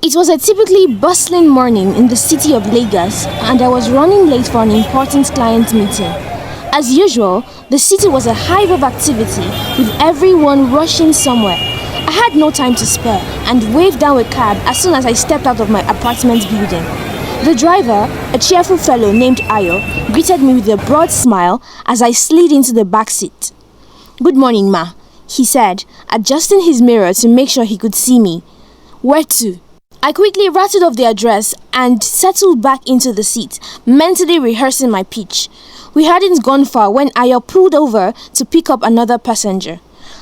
It was a typically bustling morning in the city of Lagos, and I was running late for an important client meeting. As usual, the city was a hive of activity, with everyone rushing somewhere. I had no time to spare and waved down a cab as soon as I stepped out of my apartment building. The driver, a cheerful fellow named Ayo, greeted me with a broad smile as I slid into the back seat. "Good morning, ma," he said, adjusting his mirror to make sure he could see me. "Where to?" I quickly rattled off the address and settled back into the seat, mentally rehearsing my pitch. We hadn't gone far when Ayo pulled over to pick up another passenger.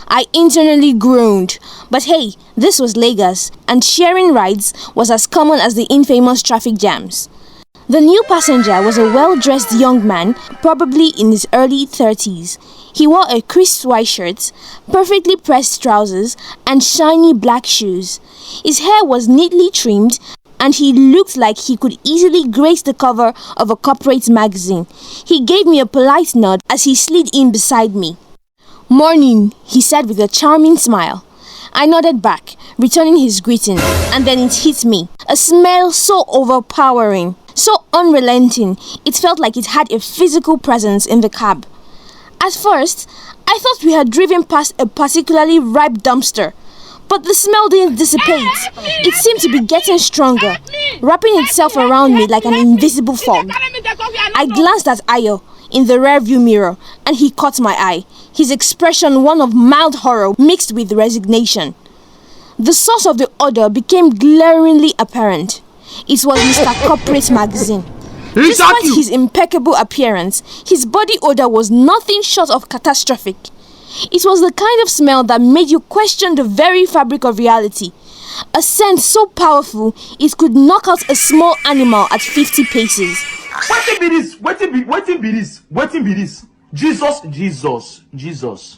I internally groaned, but hey, this was Lagos, and sharing rides was as common as the infamous traffic jams. The new passenger was a well-dressed young man, probably in his early 30s. He wore a crisp white shirt, perfectly pressed trousers, and shiny black shoes. His hair was neatly trimmed, and he looked like he could easily grace the cover of a corporate magazine. He gave me a polite nod as he slid in beside me. "Morning," he said with a charming smile. I nodded back, returning his greeting, and then it hit me. A smell so overpowering, so unrelenting, it felt like it had a physical presence in the cab. At first, I thought we had driven past a particularly ripe dumpster, but the smell didn't dissipate. It seemed to be getting stronger, wrapping itself around me like an invisible fog. I glanced at Ayo in the rearview mirror, and he caught my eye, his expression one of mild horror mixed with resignation. The source of the odor became glaringly apparent. It was Mr. Corporate Magazine. Despite his impeccable appearance, his body odor was nothing short of catastrophic. It was the kind of smell that made you question the very fabric of reality. A scent so powerful, it could knock out a small animal at 50 paces. Wetin be this? Wetin be this? Jesus.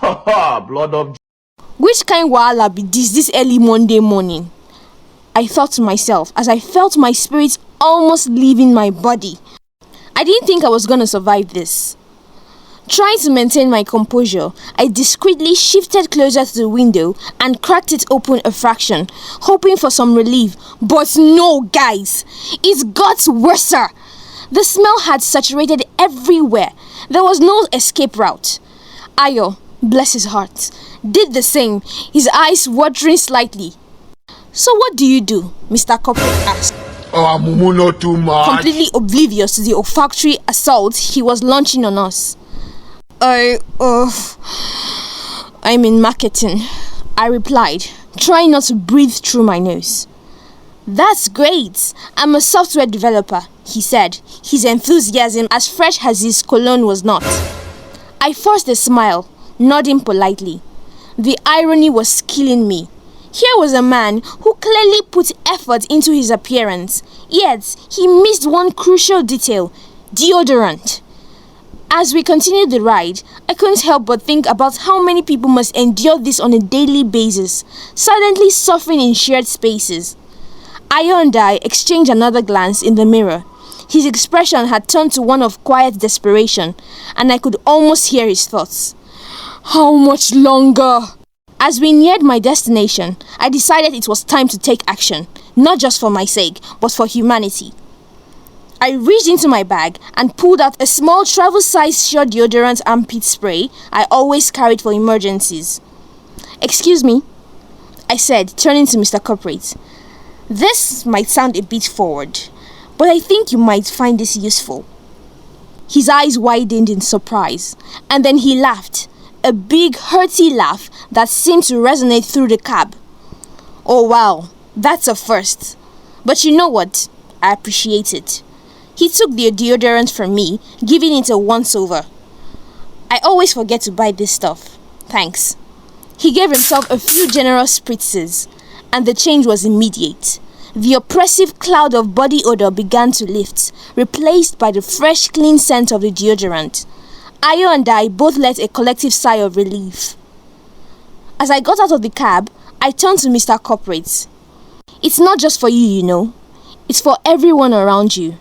Blood of... Which kind wahala be this early Monday morning? I thought to myself as I felt my spirit almost leaving my body. I didn't think I was going to survive this. Trying to maintain my composure, I discreetly shifted closer to the window and cracked it open a fraction, hoping for some relief. But no, guys, it got worse. The smell had saturated everywhere. There was no escape route. Ayo, bless his heart, did the same, his eyes watering slightly. "So what do you do?" Mr. Corporate asked. Oh, Mumu, not too much. Completely oblivious to the olfactory assault he was launching on us. I'm in marketing," I replied, trying not to breathe through my nose. "That's great. I'm a software developer," he said, his enthusiasm as fresh as his cologne was not. I forced a smile, nodding politely. The irony was killing me. Here was a man who clearly put effort into his appearance, yet he missed one crucial detail: deodorant. As we continued the ride, I couldn't help but think about how many people must endure this on a daily basis, silently suffering in shared spaces. Ayo and I exchanged another glance in the mirror. His expression had turned to one of quiet desperation, and I could almost hear his thoughts. How much longer? As we neared my destination, I decided it was time to take action, not just for my sake, but for humanity. I reached into my bag and pulled out a small travel-sized Sure deodorant armpit spray I always carried for emergencies. "Excuse me," I said, turning to Mr. Corporate. "This might sound a bit forward, but I think you might find this useful." His eyes widened in surprise, and then he laughed, a big, hearty laugh that seemed to resonate through the cab. "Oh wow, that's a first. But you know what? I appreciate it." He took the deodorant from me, giving it a once-over. "I always forget to buy this stuff. Thanks." He gave himself a few generous spritzes, and the change was immediate. The oppressive cloud of body odor began to lift, replaced by the fresh, clean scent of the deodorant. Ayo and I both let a collective sigh of relief. As I got out of the cab, I turned to Mr. Corporate. "It's not just for you, you know. It's for everyone around you."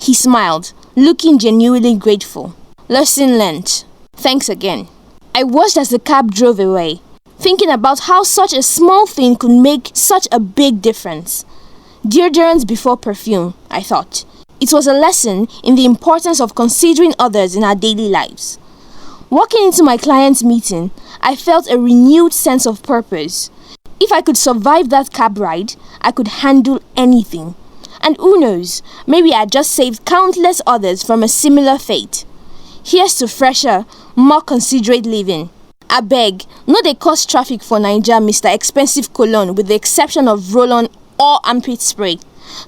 He smiled, looking genuinely grateful. "Lesson learned. Thanks again." I watched as the cab drove away, thinking about how such a small thing could make such a big difference. Deodorant before perfume, I thought. It was a lesson in the importance of considering others in our daily lives. Walking into my client's meeting, I felt a renewed sense of purpose. If I could survive that cab ride, I could handle anything. And who knows, maybe I just saved countless others from a similar fate. Here's to fresher, more considerate living. Abeg, no dey cause traffic for Naija, Mr. Expensive Cologne, with the exception of roll-on or armpit spray.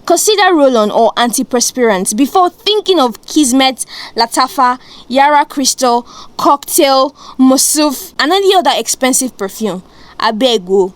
Consider roll-on or antiperspirant before thinking of Kismet, Latafa, Yara Crystal, Cocktail, Mosuf, and any other expensive perfume. Abeg o.